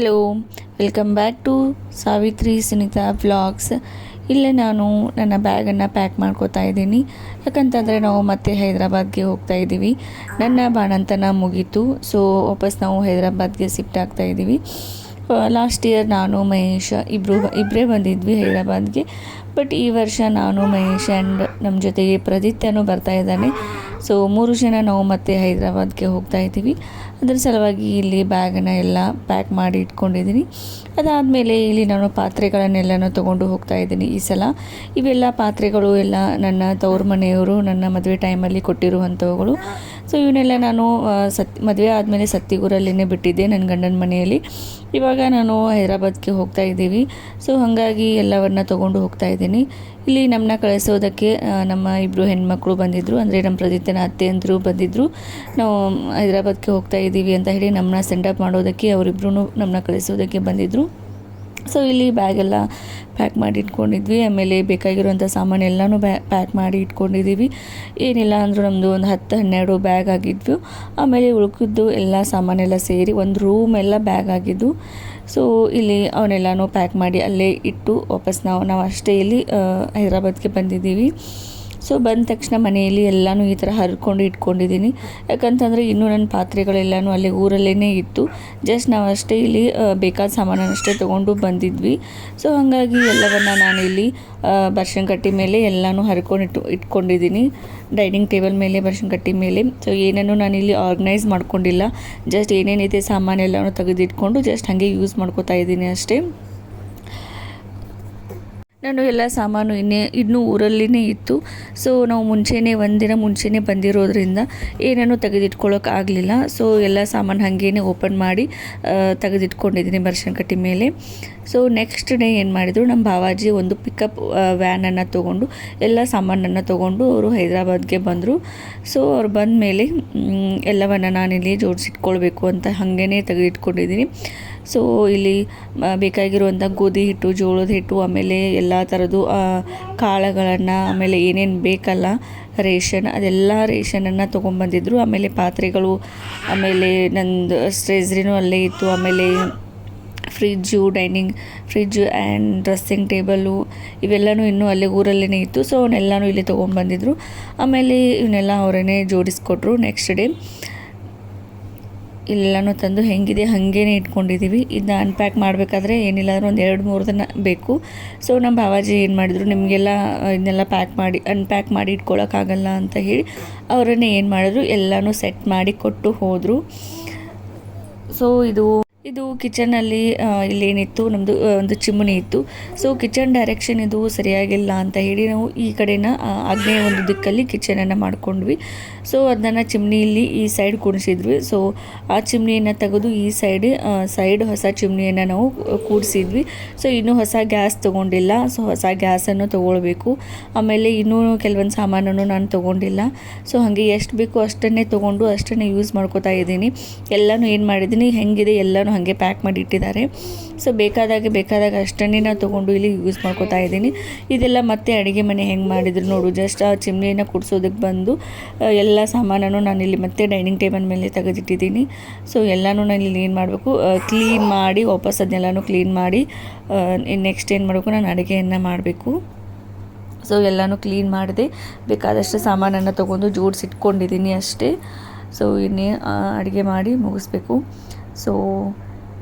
Hello, welcome back to Savitri Sunita vlogs. ಇಲ್ಲೇ ನಾನು ನನ್ನ ಬ್ಯಾಗನ್ನು ಪ್ಯಾಕ್ ಮಾಡ್ಕೋತಾ ಇದ್ದೀನಿ. ಯಾಕಂತಂದರೆ ನಾವು ಮತ್ತೆ ಹೈದ್ರಾಬಾದ್ಗೆ ಹೋಗ್ತಾ ಇದ್ದೀವಿ. ನನ್ನ ಬಾಣಂತನ ಮುಗೀತು. ಸೊ ವಾಪಸ್ ನಾವು ಹೈದ್ರಾಬಾದ್ಗೆ ಶಿಫ್ಟ್ ಆಗ್ತಾ ಇದ್ದೀವಿ. ಲಾಸ್ಟ್ ಇಯರ್ ನಾನು ಮಹೇಶ್ ಇಬ್ಬರೇ ಬಂದಿದ್ವಿ ಹೈದ್ರಾಬಾದ್ಗೆ. ಬಟ್ ಈ ವರ್ಷ ನಾನು ಮಹೇಶ್ ಆ್ಯಂಡ್ ನಮ್ಮ ಜೊತೆಗೆ ಪ್ರದಿತ್ಯನೂ ಬರ್ತಾ ಇದ್ದಾನೆ. ಸೊ 3 ಜನ ನಾವು ಮತ್ತೆ ಹೈದ್ರಾಬಾದ್ಗೆ ಹೋಗ್ತಾ ಇದ್ದೀವಿ. ಅದರ ಸಲುವಾಗಿ ಇಲ್ಲಿ ಬ್ಯಾಗನ್ನು ಎಲ್ಲ ಪ್ಯಾಕ್ ಮಾಡಿ ಇಟ್ಕೊಂಡಿದ್ದೀನಿ. ಅದಾದಮೇಲೆ ಇಲ್ಲಿ ನಾನು ಪಾತ್ರೆಗಳನ್ನೆಲ್ಲನೂ ತೊಗೊಂಡು ಹೋಗ್ತಾ ಇದ್ದೀನಿ ಈ ಸಲ. ಇವೆಲ್ಲ ಪಾತ್ರೆಗಳು ಎಲ್ಲ ನನ್ನ ತವ್ರ ಮನೆಯವರು ನನ್ನ ಮದುವೆ ಟೈಮಲ್ಲಿ ಕೊಟ್ಟಿರುವಂಥವುಗಳು. ಸೊ ಇವನ್ನೆಲ್ಲ ನಾನು ಮದುವೆ ಆದಮೇಲೆ ಸತ್ತಿಗೂರಲ್ಲೇ ಬಿಟ್ಟಿದ್ದೆ ನನ್ನ ಗಂಡನ ಮನೆಯಲ್ಲಿ. ಇವಾಗ ನಾನು ಹೈದ್ರಾಬಾದ್ಗೆ ಹೋಗ್ತಾ ಇದ್ದೀವಿ. ಸೊ ಹಾಗಾಗಿ ಎಲ್ಲವನ್ನು ತೊಗೊಂಡು ಹೋಗ್ತಾ ಇದ್ದೀನಿ. ಇಲ್ಲಿ ನಮ್ಮನ್ನ ಕಳಿಸೋದಕ್ಕೆ ನಮ್ಮ ಇಬ್ಬರು ಹೆಣ್ಮಕ್ಳು ಬಂದಿದ್ದರು. ಅಂದರೆ ನಮ್ಮ ಪ್ರದಿತ್ಯನ ಅತ್ತೆಯಂದರು ಬಂದಿದ್ದರು. ನಾವು ಹೈದ್ರಾಬಾದ್ಗೆ ಹೋಗ್ತಾ ಇದ್ದೀವಿ ಅಂತ ಹೇಳಿ ನಮ್ಮನ್ನ ಸೆಂಡಪ್ ಮಾಡೋದಕ್ಕೆ ಅವರಿಬ್ಬರೂ ನಮ್ಮನ್ನ ಕಳಿಸೋದಕ್ಕೆ ಬಂದಿದ್ದರು. ಸೊ ಇಲ್ಲಿ ಬ್ಯಾಗೆಲ್ಲ ಪ್ಯಾಕ್ ಮಾಡಿ ಇಟ್ಕೊಂಡಿದ್ವಿ. ಆಮೇಲೆ ಬೇಕಾಗಿರುವಂಥ ಸಾಮಾನು ಎಲ್ಲನೂ ಪ್ಯಾಕ್ ಮಾಡಿ ಇಟ್ಕೊಂಡಿದ್ದೀವಿ. ಏನಿಲ್ಲ ಅಂದರೂ ನಮ್ಮದು ಒಂದು 10-12 ಬ್ಯಾಗ್ ಆಗಿದ್ವು. ಆಮೇಲೆ ಉಳ್ಕಿದ್ದು ಎಲ್ಲ ಸಾಮಾನೆಲ್ಲ ಸೇರಿ ಒಂದು ರೂಮ್ ಎಲ್ಲ ಬ್ಯಾಗ್ ಆಗಿದ್ದು. ಸೊ ಇಲ್ಲಿ ಅವನ್ನೆಲ್ಲನೂ ಪ್ಯಾಕ್ ಮಾಡಿ ಅಲ್ಲೇ ಇಟ್ಟು ವಾಪಸ್ ನಾವು ಅಷ್ಟೇ ಇಲ್ಲಿ ಹೈದ್ರಾಬಾದ್ಗೆ ಬಂದಿದ್ದೀವಿ. ಸೊ ಬಂದ ತಕ್ಷಣ ಮನೆಯಲ್ಲಿ ಎಲ್ಲನೂ ಈ ಥರ ಹರ್ಕೊಂಡು ಇಟ್ಕೊಂಡಿದ್ದೀನಿ. ಯಾಕಂತಂದರೆ ಇನ್ನೂ ನನ್ನ ಪಾತ್ರೆಗಳೆಲ್ಲನೂ ಅಲ್ಲೇ ಊರಲ್ಲೇ ಇತ್ತು. ಜಸ್ಟ್ ನಾವು ಅಷ್ಟೇ ಇಲ್ಲಿ ಬೇಕಾದ ಸಾಮಾನಷ್ಟೇ ತೊಗೊಂಡು ಬಂದಿದ್ವಿ. ಸೊ ಹಾಗಾಗಿ ಎಲ್ಲವನ್ನು ನಾನಿಲ್ಲಿ ಬರ್ಶನ್ ಕಟ್ಟಿ ಮೇಲೆ ಎಲ್ಲನೂ ಹರ್ಕೊಂಡು ಇಟ್ಕೊಂಡಿದ್ದೀನಿ. ಡೈನಿಂಗ್ ಟೇಬಲ್ ಮೇಲೆ ಬರ್ಶನ್ ಕಟ್ಟಿ ಮೇಲೆ. ಸೊ ಏನನ್ನು ನಾನಿಲ್ಲಿ ಆರ್ಗನೈಸ್ ಮಾಡ್ಕೊಂಡಿಲ್ಲ. ಜಸ್ಟ್ ಏನೇನಿದೆ ಸಾಮಾನೆಲ್ಲನೂ ತೆಗೆದಿಟ್ಕೊಂಡು ಜಸ್ಟ್ ಹಾಗೆ ಯೂಸ್ ಮಾಡ್ಕೋತಾ ಇದ್ದೀನಿ ಅಷ್ಟೇ. ನಾನು ಎಲ್ಲ ಸಾಮಾನು ಇನ್ನೂ ಊರಲ್ಲಿನೇ ಇತ್ತು. ಸೊ ನಾವು ಒಂದಿನ ಮುಂಚೆನೇ ಬಂದಿರೋದ್ರಿಂದ ಏನನ್ನೂ ತೆಗೆದಿಟ್ಕೊಳ್ಳೋಕೆ ಆಗಲಿಲ್ಲ. ಸೊ ಎಲ್ಲ ಸಾಮಾನು ಹಾಗೇ ಓಪನ್ ಮಾಡಿ ತೆಗೆದಿಟ್ಕೊಂಡಿದ್ದೀನಿ ಬರ್ಶನ್ ಕಟ್ಟಿ ಮೇಲೆ. ಸೊ ನೆಕ್ಸ್ಟ್ ಡೇ ಏನು ಮಾಡಿದರು, ನಮ್ಮ ಭಾವಾಜಿ ಒಂದು ಪಿಕಪ್ ವ್ಯಾನನ್ನು ತೊಗೊಂಡು ಎಲ್ಲ ಸಾಮಾನನ್ನು ತೊಗೊಂಡು ಅವರು ಹೈದ್ರಾಬಾದ್ಗೆ ಬಂದರು. ಸೊ ಅವ್ರು ಬಂದ ಮೇಲೆ ಎಲ್ಲವನ್ನು ನಾನಿಲ್ಲಿ ಜೋಡಿಸಿಟ್ಕೊಳ್ಬೇಕು ಅಂತ ಹಾಗೇ ತೆಗೆದಿಟ್ಕೊಂಡಿದ್ದೀನಿ. ಸೊ ಇಲ್ಲಿ ಬೇಕಾಗಿರುವಂಥ ಗೋಧಿ ಹಿಟ್ಟು, ಜೋಳದ ಹಿಟ್ಟು, ಆಮೇಲೆ ಎಲ್ಲ ಥರದ್ದು ಕಾಳುಗಳನ್ನು, ಆಮೇಲೆ ಏನೇನು ಬೇಕಲ್ಲ ರೇಷನ್, ಅದೆಲ್ಲ ರೇಷನನ್ನು ತೊಗೊಂಬಂದಿದ್ರು. ಆಮೇಲೆ ಪಾತ್ರೆಗಳು, ಆಮೇಲೆ ನಂದು ಟ್ರೆಜರಿನೂ ಅಲ್ಲೇ ಇತ್ತು. ಆಮೇಲೆ ಫ್ರಿಜ್ಜು ಆ್ಯಂಡ್ ಡ್ರೆಸ್ಸಿಂಗ್ ಟೇಬಲು ಇವೆಲ್ಲನೂ ಇನ್ನೂ ಅಲ್ಲೇ ಊರಲ್ಲೇ ಇತ್ತು. ಸೊ ಅವನ್ನೆಲ್ಲನೂ ಇಲ್ಲಿ ತೊಗೊಂಬಂದಿದ್ರು. ಆಮೇಲೆ ಇವನ್ನೆಲ್ಲ ಅವರೇ ಜೋಡಿಸ್ಕೊಟ್ರು. ನೆಕ್ಸ್ಟ್ ಡೇ ಎಲ್ಲನೂ ತಂದು ಹೆಂಗಿದೆ ಹಾಗೇ ಇಟ್ಕೊಂಡಿದ್ದೀವಿ. ಇದನ್ನ ಅನ್ಪ್ಯಾಕ್ ಮಾಡಬೇಕಾದ್ರೆ ಏನಿಲ್ಲ ಅಂದ್ರೆ ಒಂದು 2-3 ದಿನ ಬೇಕು. ಸೊ ನಮ್ಮ ಭಾವಾಜಿ ಏನು ಮಾಡಿದ್ರು, ನಿಮಗೆಲ್ಲ ಇದನ್ನೆಲ್ಲ ಅನ್ಪ್ಯಾಕ್ ಮಾಡಿ ಇಟ್ಕೊಳ್ಳೋಕ್ಕಾಗಲ್ಲ ಅಂತ ಹೇಳಿ ಅವರನ್ನೇ ಏನು ಮಾಡಿದ್ರು, ಎಲ್ಲನೂ ಸೆಟ್ ಮಾಡಿ ಕೊಟ್ಟು ಹೋದರು. ಸೊ ಇದು ಕಿಚನಲ್ಲಿ ಇಲ್ಲೇನಿತ್ತು, ನಮ್ಮದು ಒಂದು ಚಿಮಣಿ ಇತ್ತು. ಸೊ ಕಿಚನ್ ಡೈರೆಕ್ಷನ್ ಇದು ಸರಿಯಾಗಿಲ್ಲ ಅಂತ ಹೇಳಿ ನಾವು ಈ ಕಡೆನ ಆಗ್ನೇಯ ಒಂದು ದಿಕ್ಕಲ್ಲಿ ಕಿಚನನ್ನು ಮಾಡ್ಕೊಂಡ್ವಿ. ಸೊ ಅದನ್ನು ಚಿಮ್ನಿಯಲ್ಲಿ ಈ ಸೈಡ್ ಕೂಡಿಸಿದ್ವಿ. ಸೊ ಆ ಚಿಮ್ನಿಯನ್ನು ತೆಗೆದು ಈ ಸೈಡ್ ಹೊಸ ಚಿಮ್ನಿಯನ್ನು ನಾವು ಕೂಡಿಸಿದ್ವಿ. ಸೊ ಇನ್ನೂ ಹೊಸ ಗ್ಯಾಸ್ ತೊಗೊಂಡಿಲ್ಲ. ಸೊ ಹೊಸ ಗ್ಯಾಸನ್ನು ತೊಗೊಳ್ಬೇಕು. ಆಮೇಲೆ ಇನ್ನೂ ಕೆಲವೊಂದು ಸಾಮಾನನ್ನು ನಾನು ತೊಗೊಂಡಿಲ್ಲ. ಸೊ ಹಾಗೆ ಎಷ್ಟು ಬೇಕು ಅಷ್ಟನ್ನೇ ತೊಗೊಂಡು ಅಷ್ಟನ್ನೇ ಯೂಸ್ ಮಾಡ್ಕೋತಾ ಇದ್ದೀನಿ. ಎಲ್ಲನೂ ಏನು ಮಾಡಿದ್ದೀನಿ, ಹೆಂಗಿದೆ ಎಲ್ಲನೂ ಹಾಗೆ ಪ್ಯಾಕ್ ಮಾಡಿ ಇಟ್ಟಿದ್ದಾರೆ. ಸೊ ಬೇಕಾದಾಗ ಅಷ್ಟನ್ನೇ ನಾನು ತೊಗೊಂಡು ಇಲ್ಲಿ ಯೂಸ್ ಮಾಡ್ಕೋತಾ ಇದ್ದೀನಿ. ಇದೆಲ್ಲ ಮತ್ತೆ ಅಡುಗೆ ಮನೆ ಹೆಂಗೆ ಮಾಡಿದ್ರು ನೋಡು. ಜಸ್ಟ್ ಆ ಚಿಮ್ನಿಯನ್ನು ಕುಡಿಸೋದಕ್ಕೆ ಬಂದು ಎಲ್ಲ ಸಾಮಾನನ್ನು ನಾನಿಲ್ಲಿ ಮತ್ತೆ ಡೈನಿಂಗ್ ಟೇಬಲ್ ಮೇಲೆ ತೆಗೆದಿಟ್ಟಿದ್ದೀನಿ. ಸೊ ಎಲ್ಲನೂ ನಾನು ಇಲ್ಲಿ ಏನು ಮಾಡಬೇಕು, ಕ್ಲೀನ್ ಮಾಡಿ ವಾಪಸ್ ಅದನ್ನೆಲ್ಲನೂ ಕ್ಲೀನ್ ಮಾಡಿ ನೆಕ್ಸ್ಟ್ ಏನು ಮಾಡಬೇಕು, ನಾನು ಅಡುಗೆಯನ್ನು ಮಾಡಬೇಕು. ಸೊ ಎಲ್ಲನೂ ಕ್ಲೀನ್ ಮಾಡಿದೆ. ಬೇಕಾದಷ್ಟು ಸಾಮಾನನ್ನು ತೊಗೊಂಡು ಜೋಡಿಸಿಟ್ಕೊಂಡಿದ್ದೀನಿ ಅಷ್ಟೇ. ಸೊ ಇನ್ನೇ ಅಡುಗೆ ಮಾಡಿ ಮುಗಿಸ್ಬೇಕು. ಸೊ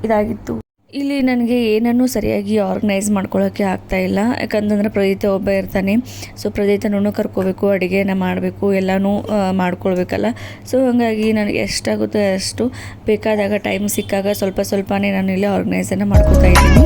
ಇದಾಗಿತ್ತು. ಇಲ್ಲಿ ನನಗೆ ಏನನ್ನೂ ಸರಿಯಾಗಿ ಆರ್ಗನೈಸ್ ಮಾಡ್ಕೊಳ್ಳೋಕ್ಕೆ ಆಗ್ತಾಯಿಲ್ಲ. ಯಾಕಂತಂದ್ರೆ ಪ್ರದೀತ ಒಬ್ಬ ಇರ್ತಾನೆ. ಸೊ ಪ್ರದೀತನೂ ಕರ್ಕೋಬೇಕು, ಅಡುಗೆನ ಮಾಡಬೇಕು, ಎಲ್ಲನೂ ಮಾಡ್ಕೊಳ್ಬೇಕಲ್ಲ. ಸೊ ಹಾಗಾಗಿ ನನಗೆ ಎಷ್ಟಾಗುತ್ತೋ ಅಷ್ಟು ಬೇಕಾದಾಗ ಟೈಮ್ ಸಿಕ್ಕಾಗ ಸ್ವಲ್ಪನೇ ನಾನು ಇಲ್ಲಿ ಆರ್ಗನೈಸನ್ನು ಮಾಡ್ಕೋತಾ ಇದ್ದೀನಿ.